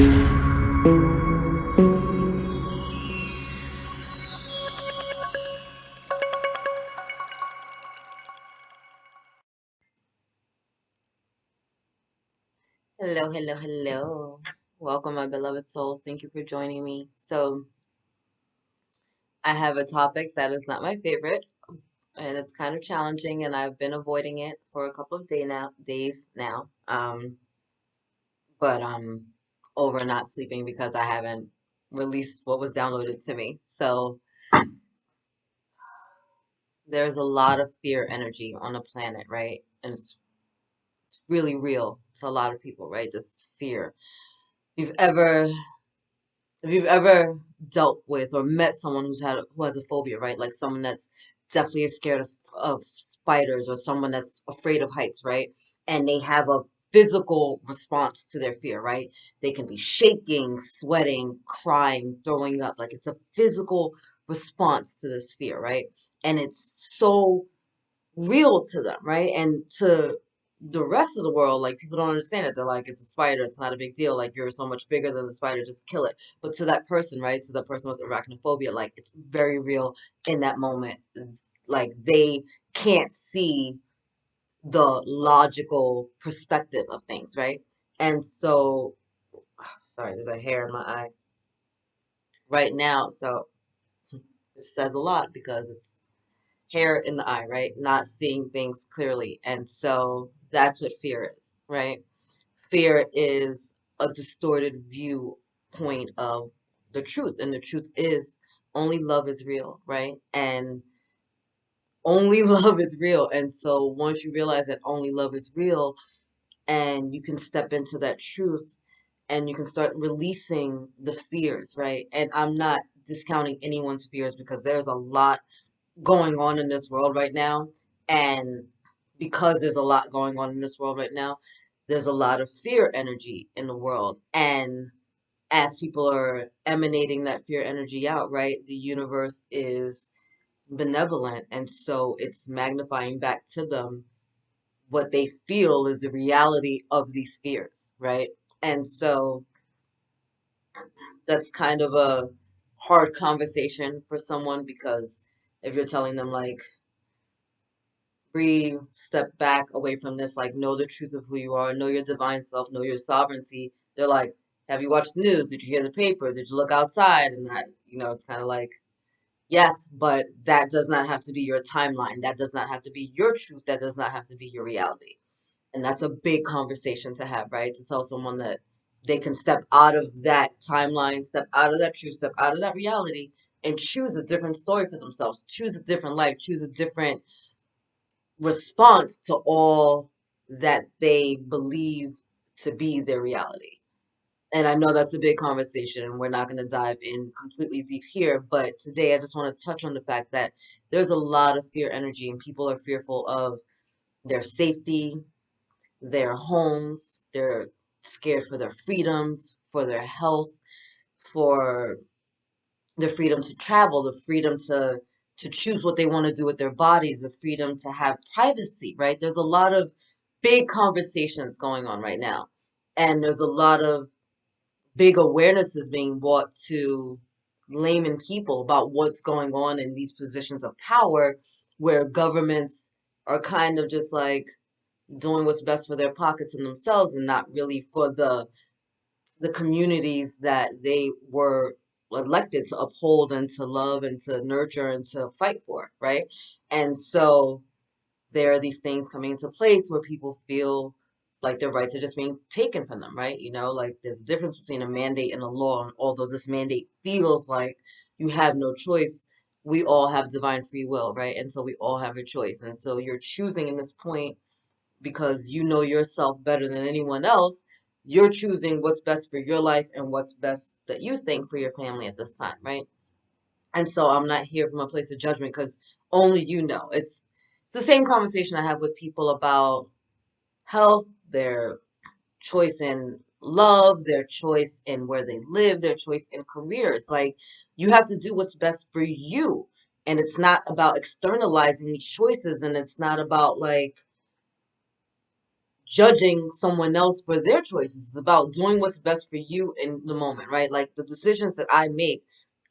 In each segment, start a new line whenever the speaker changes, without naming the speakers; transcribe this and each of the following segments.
Hello, hello, hello. Welcome, my beloved souls. Thank you for joining me. So, I have a topic that is not my favorite, and it's kind of challenging, and I've been avoiding it for a couple of days now. But I'm over not sleeping because I haven't released what was downloaded to me. So, there's a lot of fear energy on the planet, right? And it's really real to a lot of people, right? This fear. If you've ever If you've ever dealt with or met someone who has a phobia, right? Like someone that's definitely scared of spiders or someone that's afraid of heights, right? And they have a physical response to their fear, right? They can be shaking, sweating, crying, throwing up. Like it's a physical response to this fear, right? And it's so real to them, right? And to the rest of the world, like people don't understand it. They're like, it's a spider, it's not a big deal. Like you're so much bigger than the spider, just kill it. But to that person, right? To the person with arachnophobia, like it's very real in that moment. Like they can't see the logical perspective of things, right? And so, sorry, there's a hair in my eye right now. So it says a lot because it's hair in the eye, right? Not seeing things clearly. And so that's what fear is, right? Fear is a distorted viewpoint of the truth. And the truth is only love is real, right? And only love is real. And so once you realize that only love is real and you can step into that truth and you can start releasing the fears, right? And I'm not discounting anyone's fears because there's a lot going on in this world right now. And because there's a lot going on in this world right now, there's a lot of fear energy in the world. And as people are emanating that fear energy out, right, the universe is benevolent. And so it's magnifying back to them what they feel is the reality of these fears, right? And so that's kind of a hard conversation for someone because if you're telling them, like, breathe, step back away from this, like know the truth of who you are, know your divine self, know your sovereignty. They're like, have you watched the news? Did you hear the paper? Did you look outside? And that, it's kind of like, yes, but that does not have to be your timeline. That does not have to be your truth. That does not have to be your reality. And that's a big conversation to have, right? To tell someone that they can step out of that timeline, step out of that truth, step out of that reality, and choose a different story for themselves, choose a different life, choose a different response to all that they believe to be their reality. And I know that's a big conversation, and we're not going to dive in completely deep here. But today, I just want to touch on the fact that there's a lot of fear energy, and people are fearful of their safety, their homes, they're scared for their freedoms, for their health, for the freedom to travel, the freedom to choose what they want to do with their bodies, the freedom to have privacy, right? There's a lot of big conversations going on right now. And there's a lot of big awarenesses being brought to layman people about what's going on in these positions of power where governments are kind of just like doing what's best for their pockets and themselves and not really for the communities that they were elected to uphold and to love and to nurture and to fight for, right? And so there are these things coming into place where people feel like their rights are just being taken from them, right? Like there's a difference between a mandate and a law. And although this mandate feels like you have no choice, we all have divine free will, right? And so we all have a choice. And so you're choosing in this point because you know yourself better than anyone else. You're choosing what's best for your life and what's best that you think for your family at this time, right? And so I'm not here from a place of judgment because only you know. It's the same conversation I have with people about health, their choice in love, their choice in where they live, their choice in careers. Like you have to do what's best for you. And it's not about externalizing these choices and it's not about like judging someone else for their choices. It's about doing what's best for you in the moment, right? Like the decisions that I make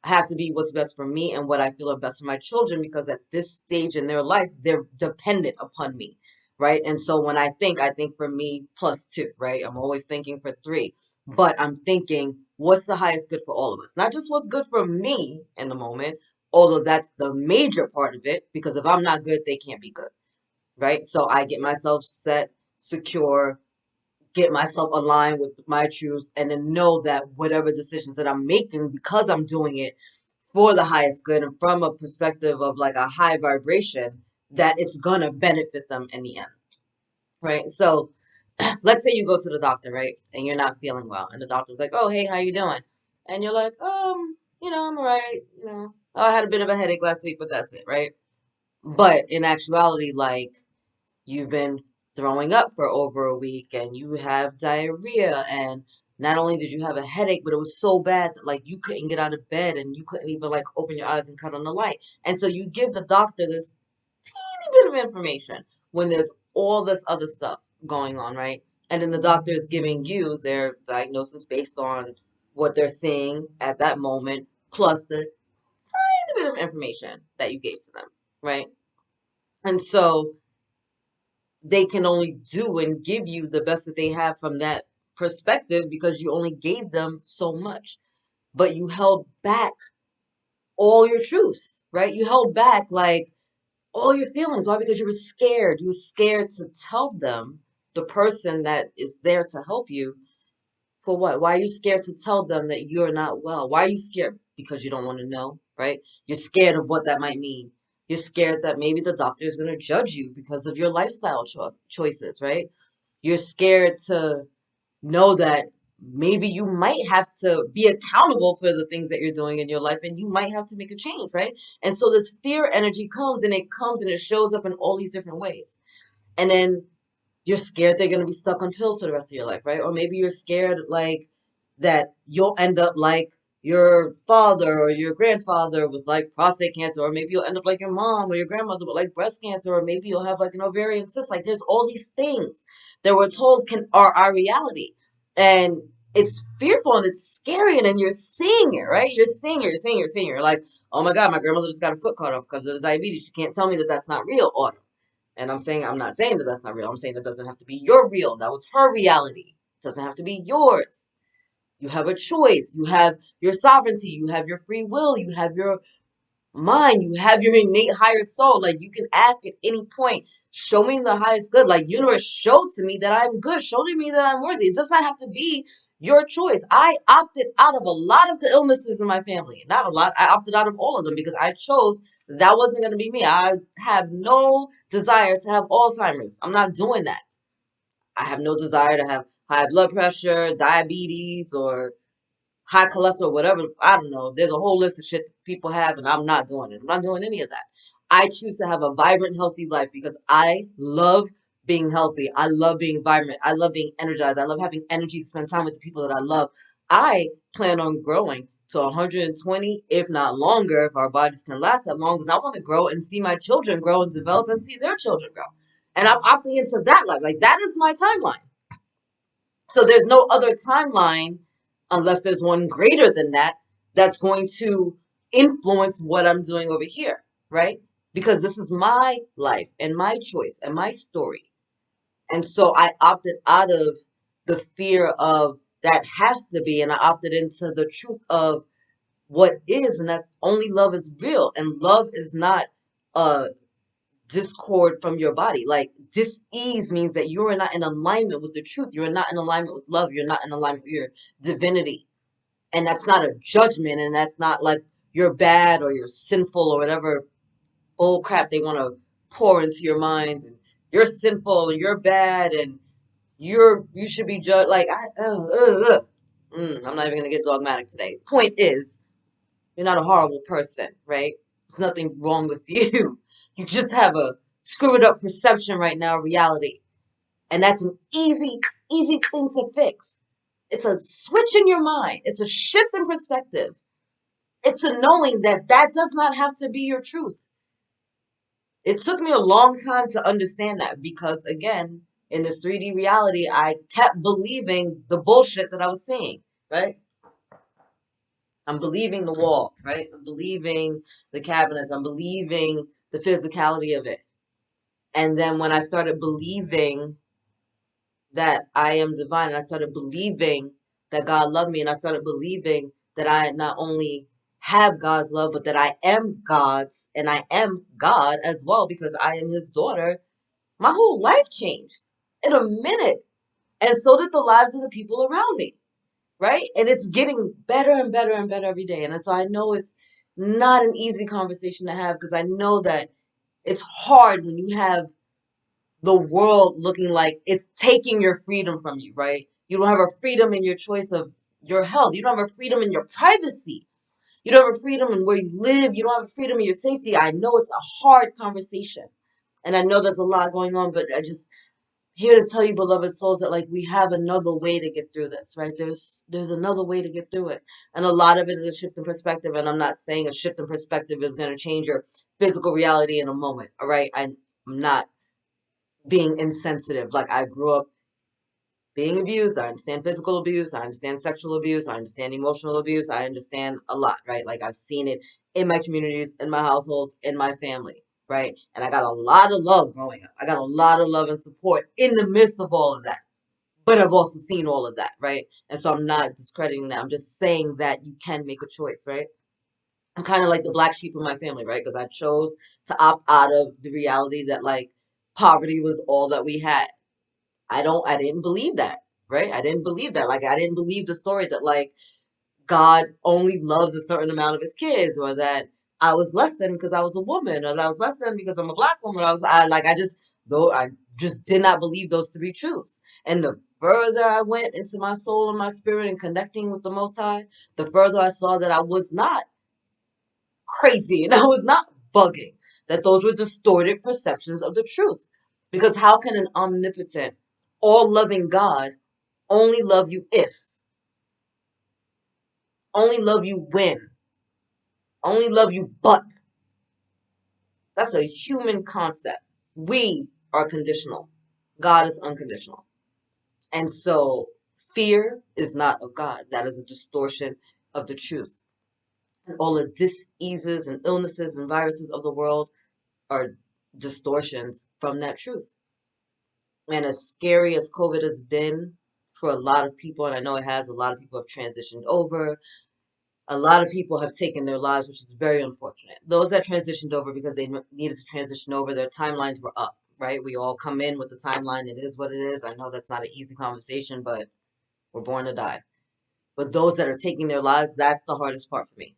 have to be what's best for me and what I feel are best for my children because at this stage in their life, they're dependent upon me, right? And so when I think for me plus two, right? I'm always thinking for three, but I'm thinking what's the highest good for all of us, not just what's good for me in the moment, although that's the major part of it, because if I'm not good, they can't be good, right? So I get myself set, secure, get myself aligned with my truth, and then know that whatever decisions that I'm making, because I'm doing it for the highest good and from a perspective of like a high vibration, that it's gonna benefit them in the end, right? So let's say you go to the doctor, right, and you're not feeling well, and the doctor's like, "Oh, hey, how you doing?" And you're like, I'm alright, oh, I had a bit of a headache last week, but that's it, right? But in actuality, like you've been throwing up for over a week and you have diarrhea and not only did you have a headache, but it was so bad that like you couldn't get out of bed and you couldn't even like open your eyes and cut on the light. And so you give the doctor this teeny bit of information when there's all this other stuff going on, right? And then the doctor is giving you their diagnosis based on what they're seeing at that moment, plus the tiny bit of information that you gave to them, right? And so they can only do and give you the best that they have from that perspective because you only gave them so much. But you held back all your truths, right? You held back like all your feelings. Why? Because you were scared. You were scared to tell them, the person that is there to help you, for what? Why are you scared to tell them that you're not well? Why are you scared? Because you don't want to know, right? You're scared of what that might mean. You're scared that maybe the doctor is going to judge you because of your lifestyle choices, right? You're scared to know that maybe you might have to be accountable for the things that you're doing in your life and you might have to make a change, right? And so this fear energy comes and it shows up in all these different ways. And then you're scared they're going to be stuck on pills for the rest of your life, right? Or maybe you're scared like that you'll end up like your father or your grandfather with like prostate cancer, or maybe you'll end up like your mom or your grandmother with like breast cancer, or maybe you'll have like an ovarian cyst. Like there's all these things that we're told can are our reality. And it's fearful and it's scary, and then you're seeing it, right? You're seeing it. You're like, oh my God, my grandmother just got a foot cut off because of the diabetes. She can't tell me that that's not real. Or and I'm not saying that that's not real. I'm saying it doesn't have to be your real. That was her reality. It doesn't have to be yours. You have a choice. You have your sovereignty. You have your free will. You have your mind. You have your innate higher soul. Like you can ask at any point, show me the highest good. Like universe, show to me that I'm good. Show to me that I'm worthy. It does not have to be your choice. I opted out of a lot of the illnesses in my family. Not a lot. I opted out of all of them because I chose that wasn't going to be me. I have no desire to have Alzheimer's. I'm not doing that. I have no desire to have high blood pressure, diabetes, or high cholesterol, whatever. I don't know. There's a whole list of shit that people have, and I'm not doing it. I'm not doing any of that. I choose to have a vibrant, healthy life because I love being healthy. I love being vibrant. I love being energized. I love having energy to spend time with the people that I love. I plan on growing to 120, if not longer, if our bodies can last that long, because I want to grow and see my children grow and develop and see their children grow. And I'm opting into that life. Like, that is my timeline. So there's no other timeline unless there's one greater than that that's going to influence what I'm doing over here, right? Because this is my life and my choice and my story. And so I opted out of the fear of that has to be, and I opted into the truth of what is, and that's only love is real. And love is not a discord from your body. Like dis-ease means that you are not in alignment with the truth. You're not in alignment with love. You're not in alignment with your divinity. And that's not a judgment, and that's not like you're bad or you're sinful or whatever bull crap they want to pour into your mind. And you're sinful and you're bad and you should be judged. Like I'm not even gonna get dogmatic today. Point is, you're not a horrible person, right? There's nothing wrong with you. You just have a screwed up perception right now, reality. And that's an easy thing to fix. It's a switch in your mind. It's a shift in perspective. It's a knowing that that does not have to be your truth. It took me a long time to understand that because, again, in this 3D reality, I kept believing the bullshit that I was seeing, right? I'm believing the wall, right? I'm believing the cabinets. I'm believing the physicality of it. And then when I started believing that I am divine, and I started believing that God loved me, and I started believing that I not only have God's love, but that I am God's, and I am God as well because I am His daughter, my whole life changed in a minute. And so did the lives of the people around me, right? And it's getting better and better and better every day. And so I know it's not an easy conversation to have because I know that it's hard when you have the world looking like it's taking your freedom from you, right? You don't have a freedom in your choice of your health. You don't have a freedom in your privacy. You don't have a freedom in where you live. You don't have a freedom in your safety. I know it's a hard conversation. And I know there's a lot going on, but I just here to tell you, beloved souls, that like we have another way to get through this, right? There's another way to get through it. And a lot of it is a shift in perspective. And I'm not saying a shift in perspective is going to change your physical reality in a moment. All right. I'm not being insensitive. Like I grew up being abused. I understand physical abuse. I understand sexual abuse. I understand emotional abuse. I understand a lot, right? Like I've seen it in my communities, in my households, in my family, right? And I got a lot of love growing up. I got a lot of love and support in the midst of all of that. But I've also seen all of that, right? And so I'm not discrediting that. I'm just saying that you can make a choice, right? I'm kind of like the black sheep of my family, right? Because I chose to opt out of the reality that like poverty was all that we had. I didn't believe that, right? I didn't believe that. Like, I didn't believe the story that, like, God only loves a certain amount of his kids, or that I was less than because I was a woman, or that I was less than because I'm a black woman. I just did not believe those to be truths. And the further I went into my soul and my spirit and connecting with the Most High, the further I saw that I was not crazy and I was not bugging, that those were distorted perceptions of the truth. Because how can an omnipotent, all loving God only love you if, only love you when, only love you but? That's a human concept. We are conditional, God is unconditional. And so fear is not of God. That is a distortion of the truth. And all the diseases and illnesses and viruses of the world are distortions from that truth. And as scary as COVID has been for a lot of people, and I know it has, a lot of people have transitioned over. A lot of people have taken their lives, which is very unfortunate. Those that transitioned over because they needed to transition over, their timelines were up, right? We all come in with the timeline. It is what it is. I know that's not an easy conversation, but we're born to die. But those that are taking their lives, that's the hardest part for me.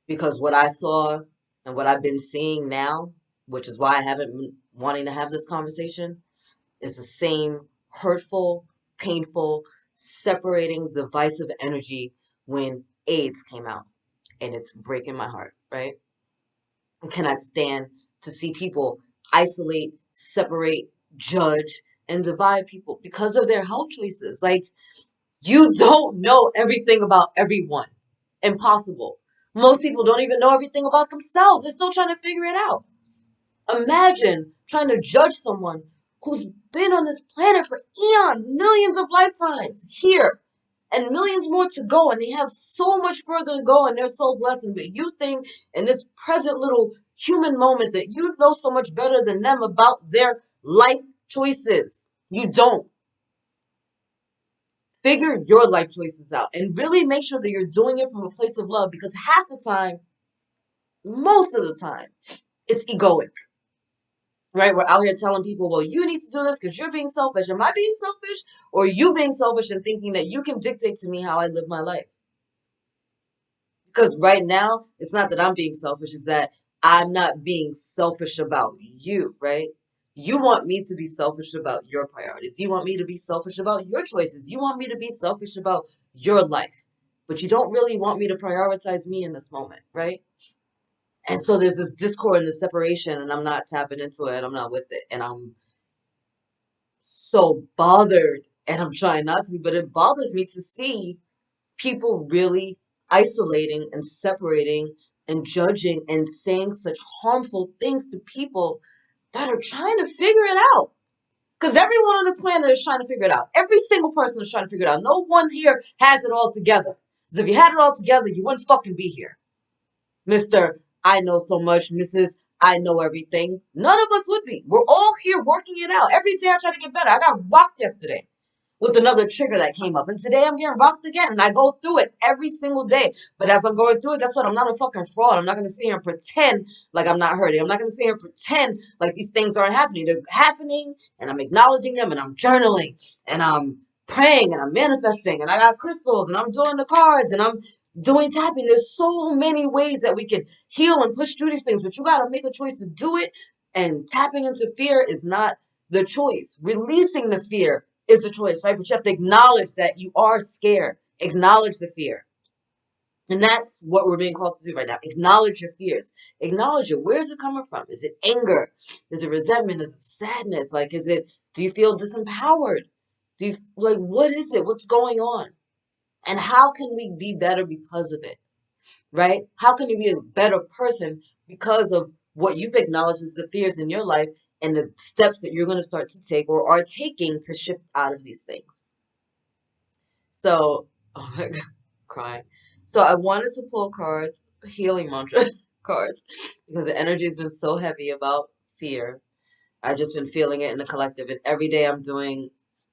Because what I saw and what I've been seeing now, which is why I haven't been wanting to have this conversation, is the same hurtful, painful, separating, divisive energy when AIDS came out. And it's breaking my heart, right? And can I stand to see people isolate, separate, judge, and divide people because of their health choices? Like, you don't know everything about everyone. Impossible. Most people don't even know everything about themselves. They're still trying to figure it out. Imagine trying to judge someone who's been on this planet for eons, millions of lifetimes here, and millions more to go, and they have so much further to go in their soul's lesson. But you think in this present little human moment that you know so much better than them about their life choices. You don't. Figure your life choices out and really make sure that you're doing it from a place of love, because half the time, most of the time, it's egoic. Right? We're out here telling people, well, you need to do this because you're being selfish. Am I being selfish? Or are you being selfish and thinking that you can dictate to me how I live my life? Because right now, it's not that I'm being selfish, it's that I'm not being selfish about you, right? You want me to be selfish about your priorities. You want me to be selfish about your choices. You want me to be selfish about your life. But you don't really want me to prioritize me in this moment, right? And so there's this discord and this separation, and I'm not tapping into it. I'm not with it. And I'm so bothered, and I'm trying not to be, but it bothers me to see people really isolating and separating and judging and saying such harmful things to people that are trying to figure it out. Because everyone on this planet is trying to figure it out. Every single person is trying to figure it out. No one here has it all together. Because if you had it all together, you wouldn't fucking be here. Mr. I know so much, Mrs. I know everything. None of us would be. We're all here working it out. Every day I try to get better. I got rocked yesterday with another trigger that came up. And today I'm getting rocked again. And I go through it every single day. But as I'm going through it, guess what? I'm not a fucking fraud. I'm not going to sit here and pretend like I'm not hurting. I'm not going to sit here and pretend like these things aren't happening. They're happening, and I'm acknowledging them, and I'm journaling, and I'm praying, and I'm manifesting, and I got crystals, and I'm doing the cards, and I'm doing tapping. There's so many ways that we can heal and push through these things, but you got to make a choice to do it. And tapping into fear is not the choice. Releasing the fear is the choice, right? But you have to acknowledge that you are scared. Acknowledge the fear. And that's what we're being called to do right now. Acknowledge your fears. Acknowledge it. Where is it coming from? Is it anger? Is it resentment? Is it sadness? Like, do you feel disempowered? What is it? What's going on? And how can we be better because of it? Right? How can you be a better person because of what you've acknowledged as the fears in your life and the steps that you're going to start to take or are taking to shift out of these things? So, oh my God, crying. So I wanted to pull cards, healing mantra cards, because the energy has been so heavy about fear. I've just been feeling it in the collective, and every day I'm doing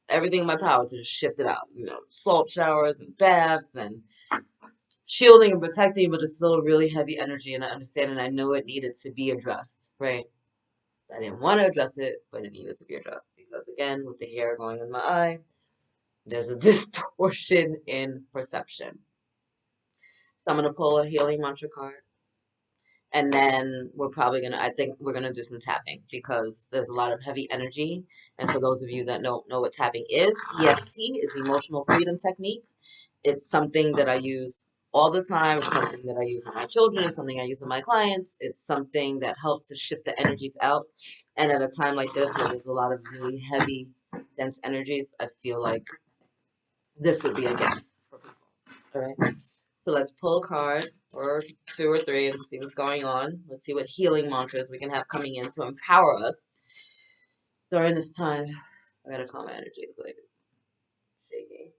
everything in my power to just shift it out. Salt showers and baths and shielding and protecting, but it's still a really heavy energy, and I understand, and I know it needed to be addressed, right? I didn't want to address it, but it needed to be addressed because, again, with the hair going in my eye, there's a distortion in perception. So I'm gonna pull a healing mantra card, and then I think we're gonna do some tapping because there's a lot of heavy energy. And for those of you that don't know what tapping is, EFT is emotional freedom technique. It's something that I use all the time. It's something that I use with my children. It's something I use with my clients. It's something that helps to shift the energies out. And at a time like this, where there's a lot of really heavy, dense energies, I feel like this would be a gift for people. All right. So let's pull a card or two or three and see what's going on. Let's see what healing mantras we can have coming in to empower us during this time. I gotta calm my energy. It's like shaking.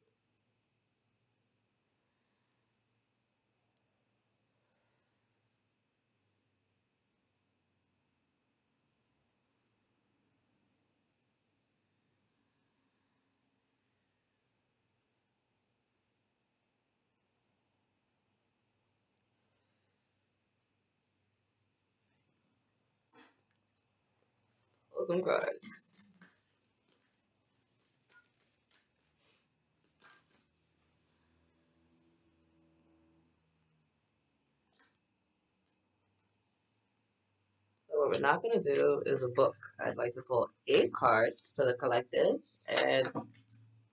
Pull some cards. So what we're not gonna do is a book. I'd like to pull 8 cards for the collective, and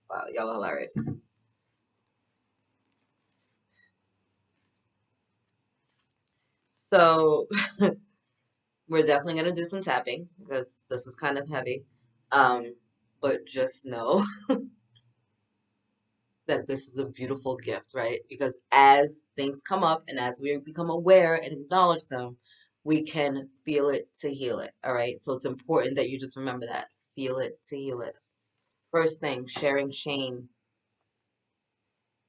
wow, y'all are hilarious. So we're definitely gonna do some tapping because this is kind of heavy. But just know that this is a beautiful gift, right? Because as things come up and as we become aware and acknowledge them, we can feel it to heal it, all right? So it's important that you just remember that. Feel it to heal it. First thing, sharing shame.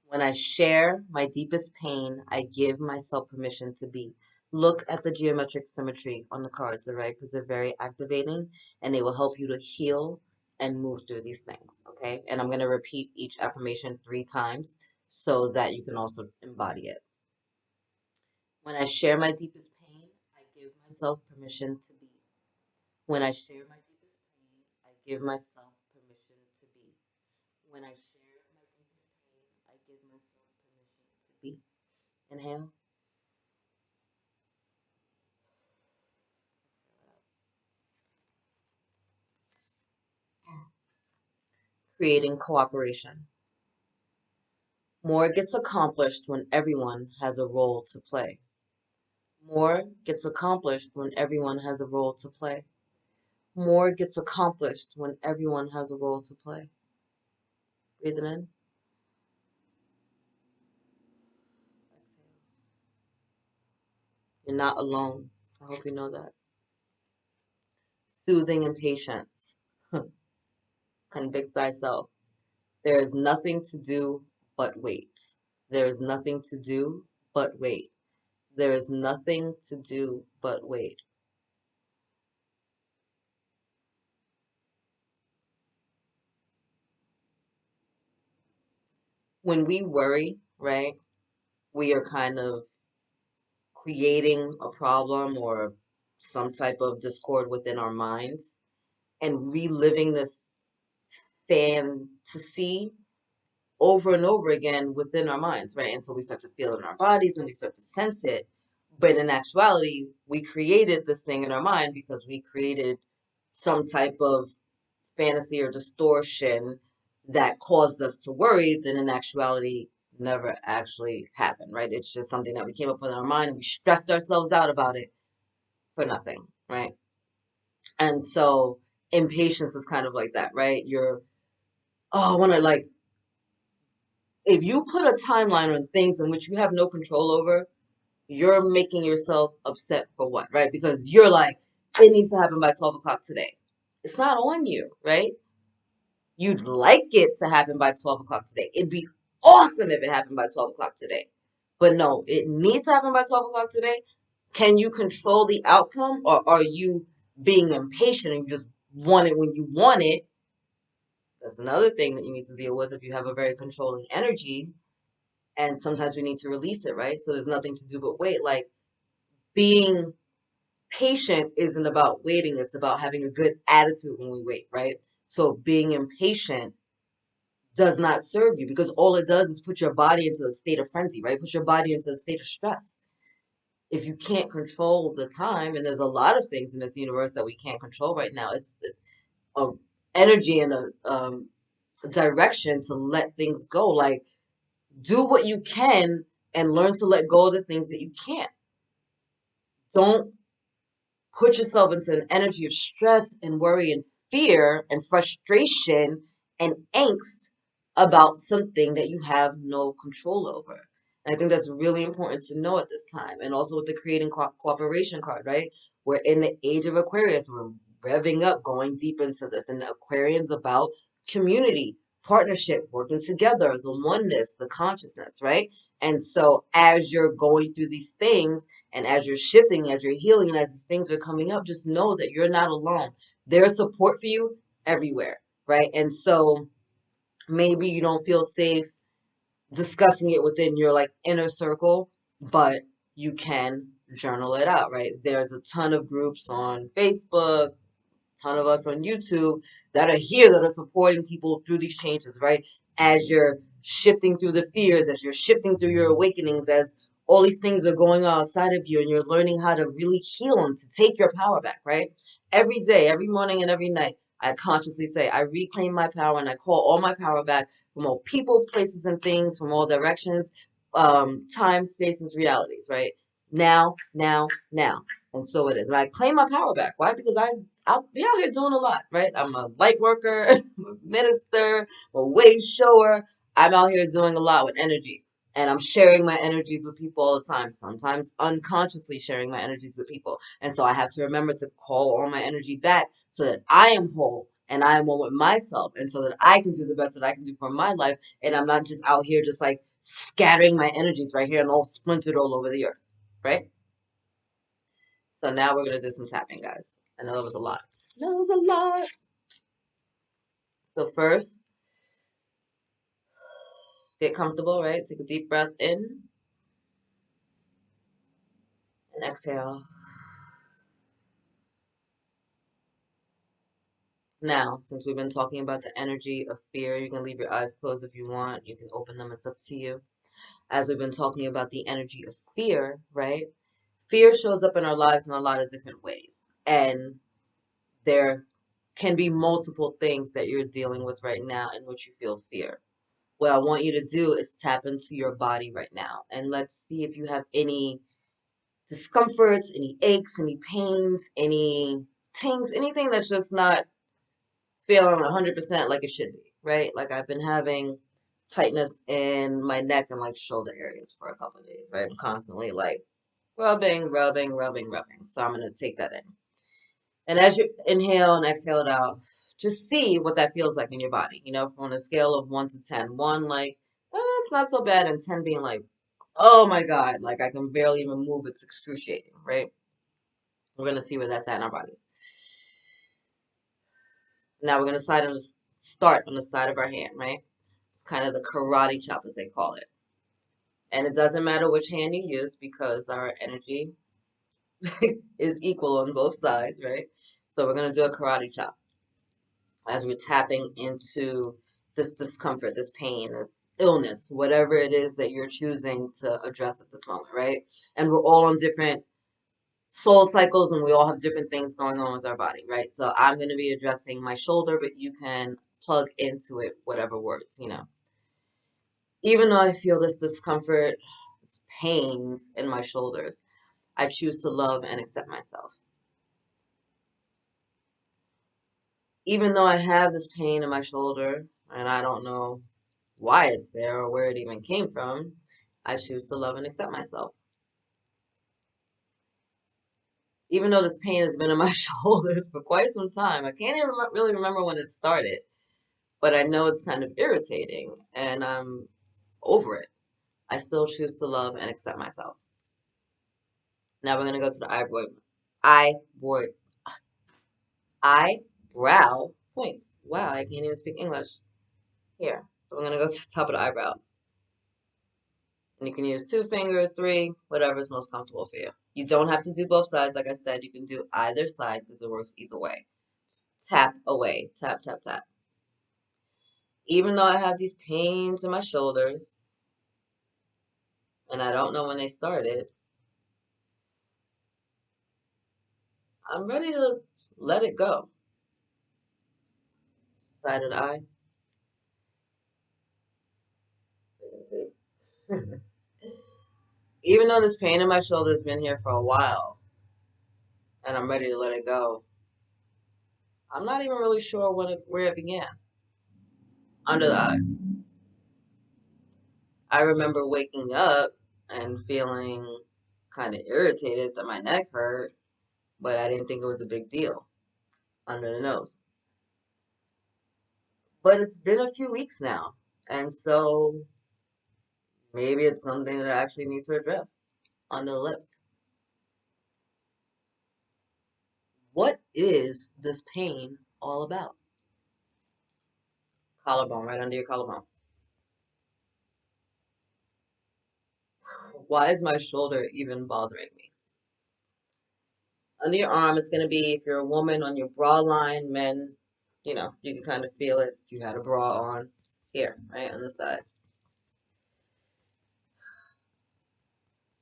When I share my deepest pain, I give myself permission to be. Look at the geometric symmetry on the cards, all right? Because they're very activating and they will help you to heal and move through these things, okay? And I'm going to repeat each affirmation 3 times so that you can also embody it. When I share my deepest pain, I give myself permission to be. When I share my deepest pain, I give myself permission to be. When I share my deepest pain, I give myself permission to be. Inhale. Creating cooperation. More gets accomplished when everyone has a role to play. More gets accomplished when everyone has a role to play. More gets accomplished when everyone has a role to play. Breathe it in. Exhale. You're not alone. I hope you know that. Soothing and patience. Convict thyself. There is nothing to do but wait. There is nothing to do but wait. There is nothing to do but wait. When we worry, right, we are kind of creating a problem or some type of discord within our minds and reliving this fantasy over and over again within our minds, right? And so we start to feel it in our bodies and we start to sense it. But in actuality, we created this thing in our mind because we created some type of fantasy or distortion that caused us to worry, then in actuality never actually happened, right? It's just something that we came up with in our mind and we stressed ourselves out about it for nothing, right? And so impatience is kind of like that, right? Oh, I want to like, if you put a timeline on things in which you have no control over, you're making yourself upset for what, right? Because you're like, it needs to happen by 12 o'clock today. It's not on you, right? You'd like it to happen by 12 o'clock today. It'd be awesome if it happened by 12 o'clock today. But no, it needs to happen by 12 o'clock today. Can you control the outcome, or are you being impatient and you just want it when you want it? That's another thing that you need to deal with if you have a very controlling energy. And sometimes we need to release it, right? So there's nothing to do but wait. Like being patient isn't about waiting, it's about having a good attitude when we wait, right? So being impatient does not serve you because all it does is put your body into a state of frenzy, right? Put your body into a state of stress. If you can't control the time, and there's a lot of things in this universe that we can't control right now, it's a energy and a direction to let things go. Like do what you can and learn to let go of the things that you can't. Don't put yourself into an energy of stress and worry and fear and frustration and angst about something that you have no control over. And I think that's really important to know at this time. And also with the creating cooperation card, right? We're in the age of Aquarius. We're revving up, going deep into this. And Aquarian's about community, partnership, working together, the oneness, the consciousness, right? And so as you're going through these things, and as you're shifting, as you're healing, and as these things are coming up, just know that you're not alone. There's support for you everywhere, right? And so maybe you don't feel safe discussing it within your like inner circle, but you can journal it out, right? There's a ton of groups on Facebook, ton of us on YouTube that are here that are supporting people through these changes, right? As you're shifting through the fears, as you're shifting through your awakenings, as all these things are going on outside of you and you're learning how to really heal and to take your power back, right? Every day, every morning and every night, I consciously say, I reclaim my power and I call all my power back from all people, places, and things, from all directions, time, spaces, realities, right? Now, now, now. And so it is. And I claim my power back. Why? Because I'll be out here doing a lot, right? I'm a light worker, I'm a minister, a wage shower. I'm out here doing a lot with energy. And I'm sharing my energies with people all the time, sometimes unconsciously sharing my energies with people. And so I have to remember to call all my energy back so that I am whole and I am one with myself and so that I can do the best that I can do for my life. And I'm not just out here just like scattering my energies right here and all splintered all over the earth, right? So now we're going to do some tapping, guys. I know that was a lot. That was a lot. So first, get comfortable, right? Take a deep breath in and exhale. Now, since we've been talking about the energy of fear, you can leave your eyes closed if you want. You can open them. It's up to you. As we've been talking about the energy of fear, right? Fear shows up in our lives in a lot of different ways. And there can be multiple things that you're dealing with right now in which you feel fear. What I want you to do is tap into your body right now. And let's see if you have any discomforts, any aches, any pains, any tings, anything that's just not feeling 100% like it should be, right? Like I've been having tightness in my neck and like shoulder areas for a couple of days, right? I'm constantly like rubbing, rubbing, rubbing, rubbing. So I'm going to take that in. And as you inhale and exhale it out, just see what that feels like in your body. From on a scale of 1 to 10. 1, like, it's not so bad, and 10 being like, oh my God, like I can barely even move. It's excruciating, right? We're going to see where that's at in our bodies. Now we're going to start on the side of our hand, right? It's kind of the karate chop, as they call it. And it doesn't matter which hand you use because our energy is equal on both sides, right? So we're going to do a karate chop as we're tapping into this discomfort, this pain, this illness, whatever it is that you're choosing to address at this moment, right? And we're all on different soul cycles and we all have different things going on with our body, right? So I'm going to be addressing my shoulder, but you can plug into it whatever words. Even though I feel this discomfort, this pains in my shoulders, I choose to love and accept myself. Even though I have this pain in my shoulder and I don't know why it's there or where it even came from, I choose to love and accept myself. Even though this pain has been in my shoulders for quite some time, I can't even really remember when it started, but I know it's kind of irritating and I'm over it. I still choose to love and accept myself. Now we're going to go to the eyebrow, eyebrow points. Wow, I can't even speak English. Here. So we're going to go to the top of the eyebrows. And you can use 2 fingers, 3, whatever is most comfortable for you. You don't have to do both sides. Like I said, you can do either side because it works either way. Just tap away. Tap, tap, tap. Even though I have these pains in my shoulders, and I don't know when they started, I'm ready to let it go. Side of the eye. Even though this pain in my shoulder has been here for a while, and I'm ready to let it go, I'm not even really sure where it began. Under the eyes. I remember waking up and feeling kind of irritated that my neck hurt, but I didn't think it was a big deal. Under the nose. But it's been a few weeks now, and so maybe it's something that I actually need to address. Under the lips. What is this pain all about? Collarbone, right under your collarbone. Why is my shoulder even bothering me? Under your arm, it's going to be, if you're a woman, on your bra line. Men, you can kind of feel it if you had a bra on. Here, right on the side.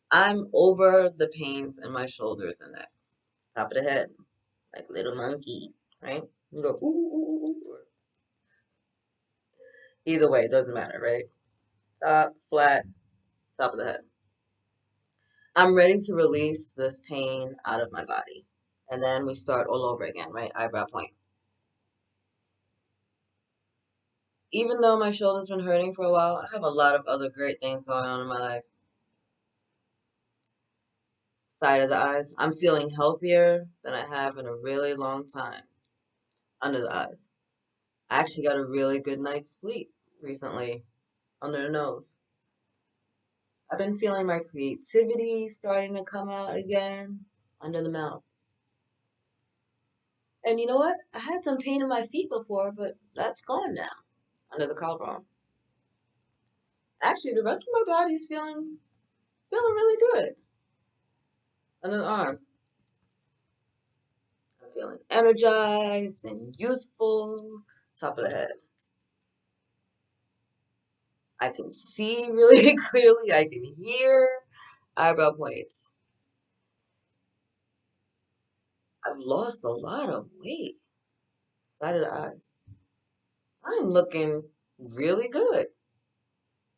I'm over the pains in my shoulders and neck. Top of the head, like a little monkey, right? You go, ooh, ooh, ooh, ooh. Either way, it doesn't matter, right? Top, flat, top of the head. I'm ready to release this pain out of my body. And then we start all over again, right? Eyebrow point. Even though my shoulder's been hurting for a while, I have a lot of other great things going on in my life. Side of the eyes. I'm feeling healthier than I have in a really long time. Under the eyes. I actually got a really good night's sleep recently. Under the nose. I've been feeling my creativity starting to come out again. Under the mouth. And you know what? I had some pain in my feet before, but that's gone now. Under the collarbone. Actually, the rest of my body's feeling really good. Under the arm. I'm feeling energized and youthful. Top of the head. I can see really clearly. I can hear. Eyebrow points. I've lost a lot of weight. Side of the eyes. I'm looking really good.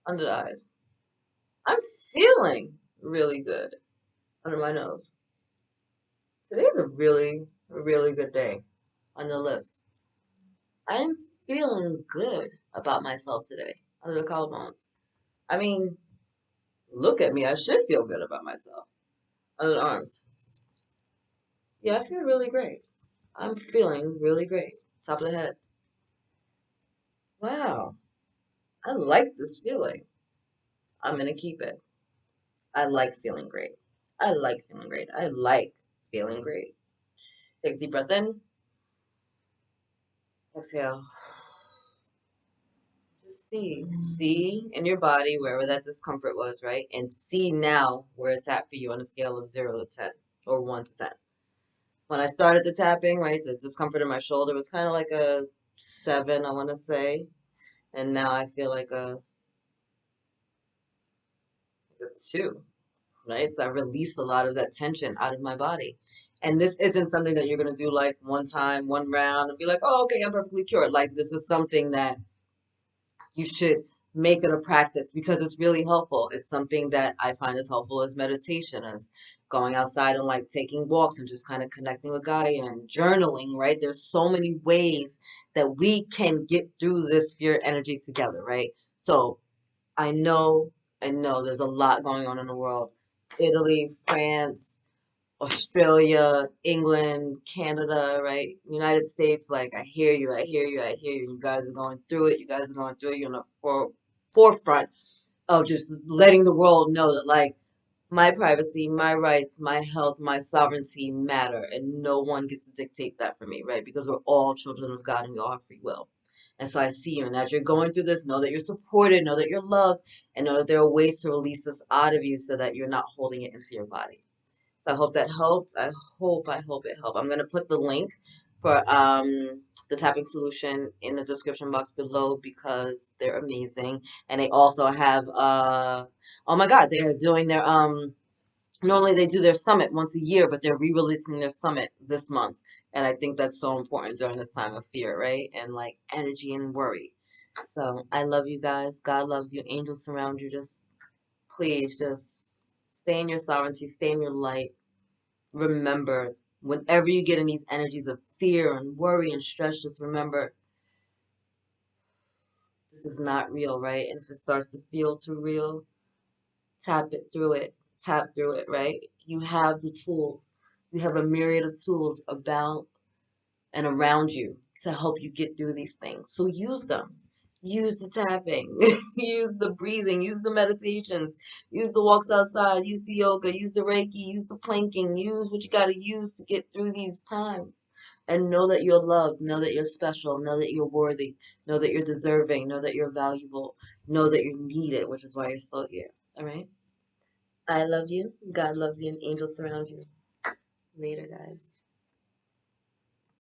Under the eyes. I'm feeling really good. Under my nose. Today's a really, really good day. Under the lips. I'm feeling good about myself today. Under the collarbones. I mean, look at me. I should feel good about myself. Under the arms. Yeah, I feel really great. I'm feeling really great. Top of the head. Wow. I like this feeling. I'm gonna keep it. I like feeling great. I like feeling great. I like feeling great. Take a deep breath in. Exhale. Just see in your body wherever that discomfort was, right? And see now where it's at for you on a scale of 0 to 10 or 1 to 10. When I started the tapping, right, the discomfort in my shoulder was kind of like a 7, I want to say. And now I feel like a 2, right? So I released a lot of that tension out of my body. And this isn't something that you're going to do like one time, one round, and be like, oh, okay, I'm perfectly cured. Like, this is something that you should make it a practice because it's really helpful. It's something that I find as helpful as meditation, as going outside and like taking walks and just kind of connecting with Gaia and journaling, right? There's so many ways that we can get through this fear energy together, right? So I know, I know there's a lot going on in the world. Italy, France, Australia, England, Canada, right? United States, like I hear you, I hear you, I hear you. You guys are going through it. You guys are going through it. You're on the forefront of just letting the world know that like my privacy, my rights, my health, my sovereignty matter, and no one gets to dictate that for me, right? Because we're all children of God and we all have free will. And so I see you, and as you're going through this, know that you're supported, know that you're loved, and know that there are ways to release this out of you so that you're not holding it into your body. So I hope that helped. I hope it helped. I'm gonna put the link for the tapping solution in the description box below because they're amazing. And they also have oh my God, they are doing their normally they do their summit once a year, but they're re-releasing their summit this month. And I think that's so important during this time of fear, right? And like energy and worry. So I love you guys. God loves you. Angels surround you. Just please just stay in your sovereignty, stay in your light. Remember, whenever you get in these energies of fear and worry and stress, just remember this is not real, right? And if it starts to feel too real, tap it through it, tap through it, right? You have the tools. You have a myriad of tools about and around you to help you get through these things. So use them. Use the tapping, use the breathing, use the meditations, use the walks outside, use the yoga, use the Reiki, use the planking, use what you got to use to get through these times. And know that you're loved, know that you're special, know that you're worthy, know that you're deserving, know that you're valuable, know that you're needed, which is why you're still here. All right? I love you. God loves you, and angels surround you. Later, guys.